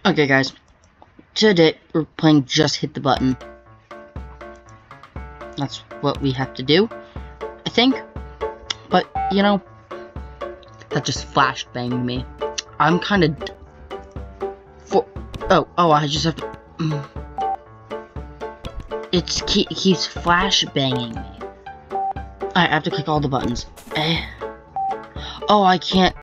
Okay, guys. Today, we're playing Just Hit the Button. That's what we have to do, I think. But, you know, that just flashbanged me. I'm kind of... Oh, I just have to... It keeps flashbanging me. I have to click all the buttons. Oh, I can't...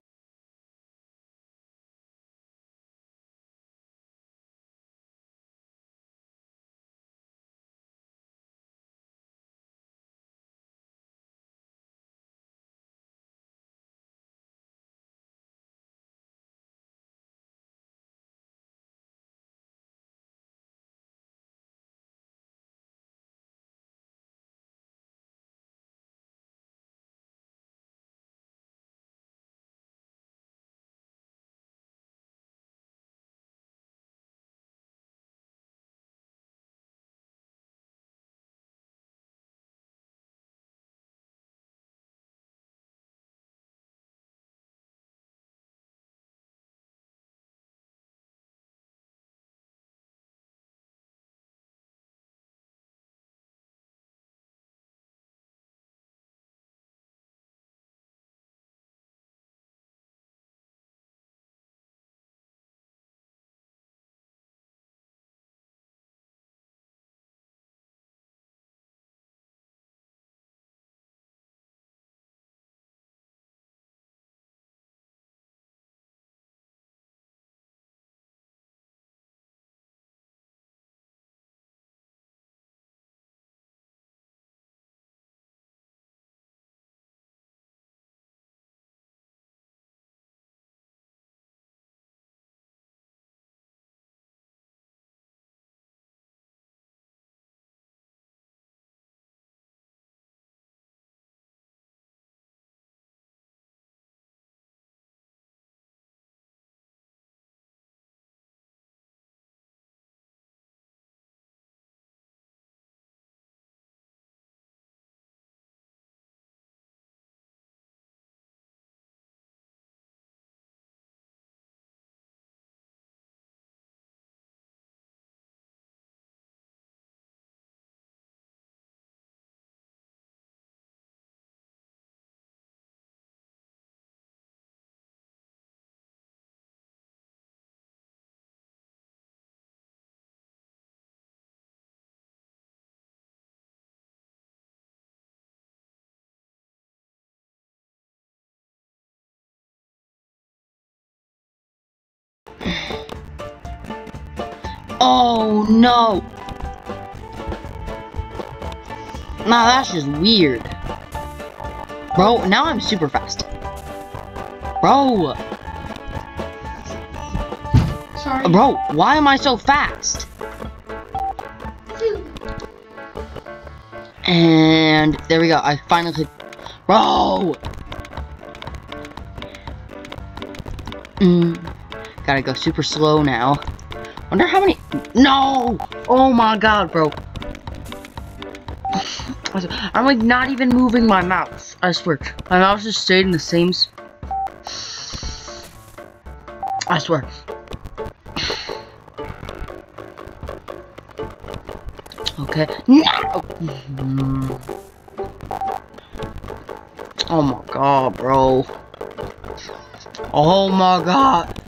Oh, no! Nah, that's just weird. Bro, now I'm super fast. Bro! Sorry. Bro, why am I so fast? And there we go. I finally clicked. Bro! Gotta go super slow now. Wonder how many... No! Oh my god, bro. I'm like not even moving my mouse. I swear. My mouse just stayed in the same... I swear. Okay. No! Oh my god, bro. Oh my god.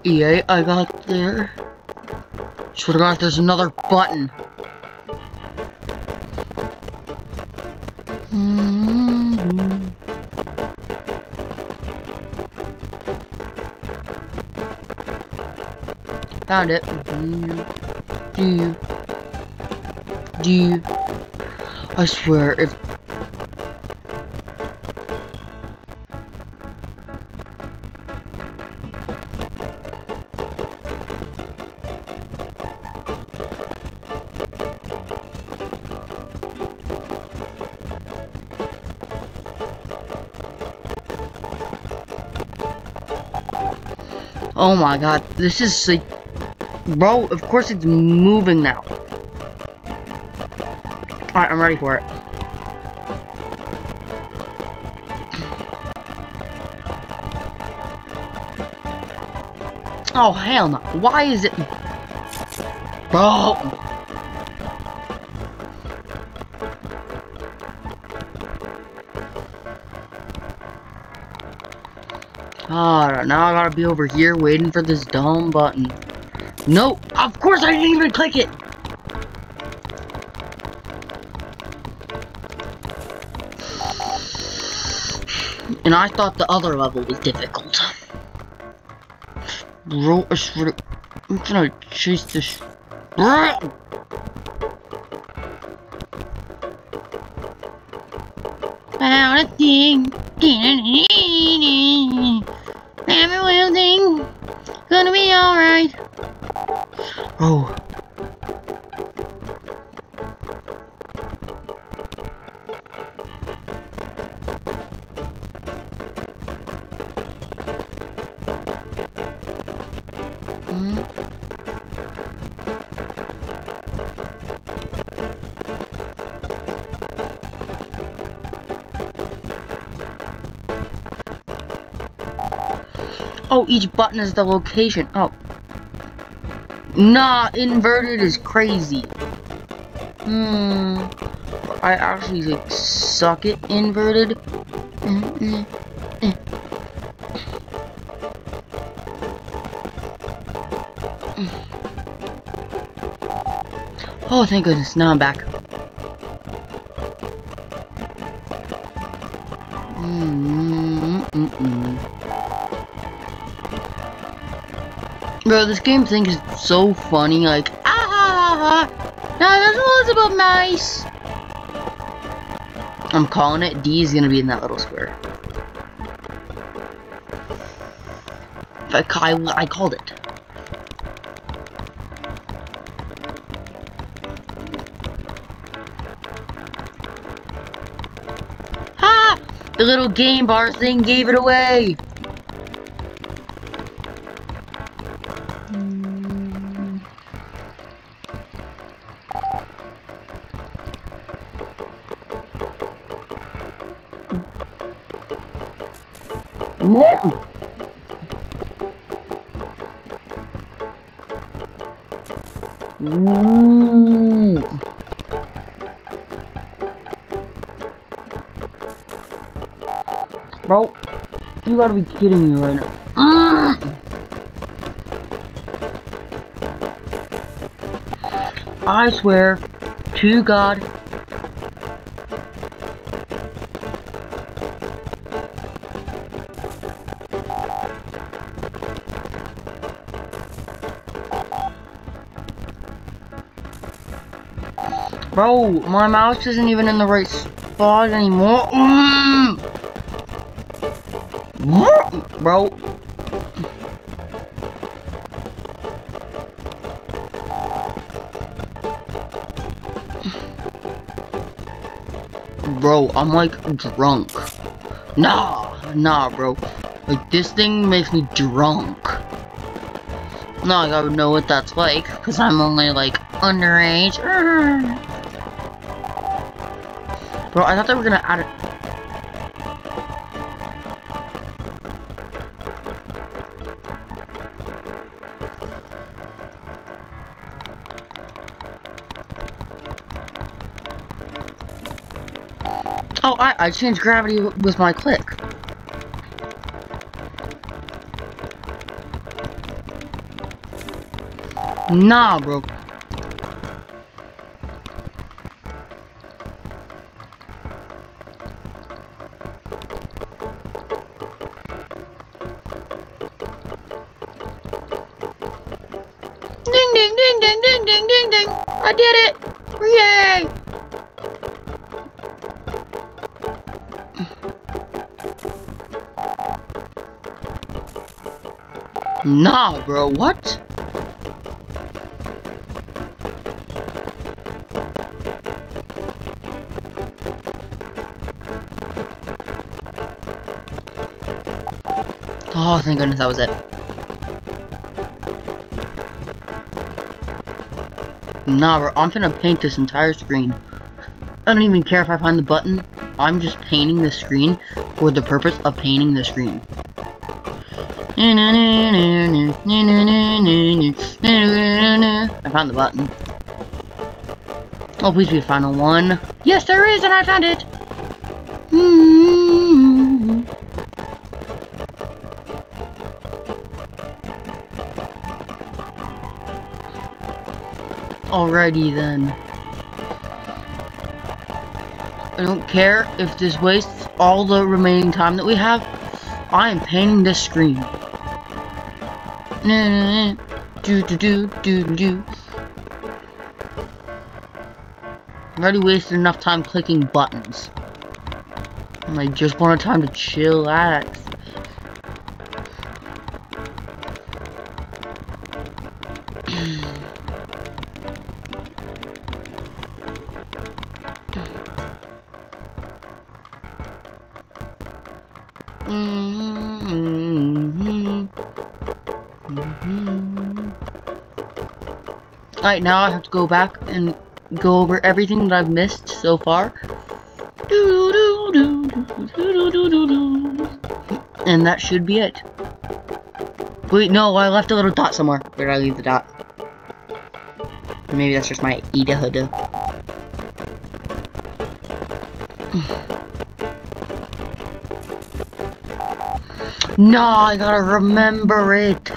EA, I got there. Swear to God, there's another button. Found it. I swear, if... Oh my god, this is like... Bro, of course it's moving now. Alright, I'm ready for it. Oh, hell no. Why is it... Bro! Ah, now I gotta be over here waiting for this dumb button. No! Of course I didn't even click it! And I thought the other level was difficult. Bro, I'm trying to chase this. Found a thing. Every little thing. Gonna be alright. Oh. Oh, each button is the location. Oh. Nah, inverted is crazy. I actually like suck at inverted. Oh, thank goodness. Now I'm back. Bro, this game thing is so funny, like, now that's what it's about nice. I'm calling it. D is gonna be in that little square. I called it. Ha! The little game bar thing gave it away. Bro, you gotta be kidding me right now. I swear to God. Bro, my mouse isn't even in the right spot anymore. Bro. Bro, I'm like drunk. Nah, bro. Like, this thing makes me drunk. Now I gotta know what that's like, because I'm only like underage. Bro, I thought they were gonna add it. Oh, I changed gravity with my click. Nah, bro. Ding, ding, ding, ding, ding, ding, ding, ding. I did it. Yay. Nah, bro, what? Oh, thank goodness that was it. Nah, bro, I'm gonna paint this entire screen. I don't even care if I find the button. I'm just painting the screen for the purpose of painting the screen. I found the button. Oh, please be a final one. Yes, there is, and I found it. Alrighty then. I don't care if this wastes all the remaining time that we have. I am painting this screen. I've already wasted enough time clicking buttons. And I just want a time to chillax. Alright, now I have to go back and go over everything that I've missed so far. And that should be it. Wait, no, I left a little dot somewhere. Where did I leave the dot? Maybe that's just my Ida Huda. No, I gotta remember it.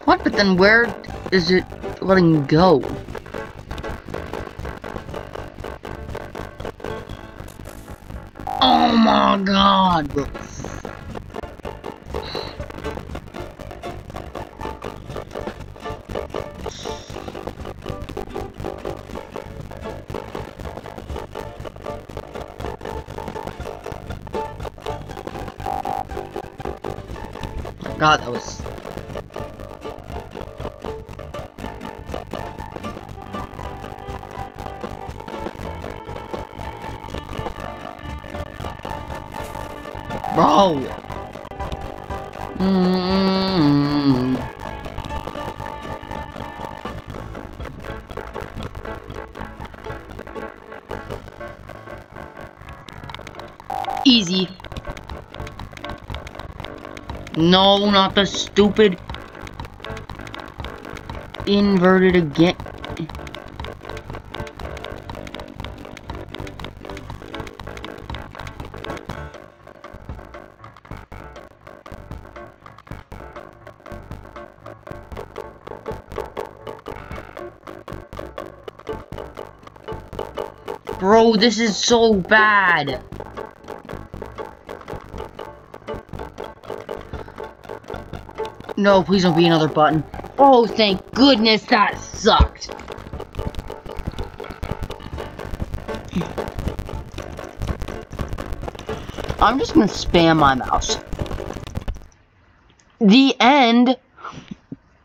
What? But then where is it letting go? Oh my god, bro. God, that was... Bro! Easy. No, not the stupid inverted again. Bro, this is so bad. No, please don't be another button. Oh, thank goodness, that sucked. I'm just gonna spam my mouse. The end.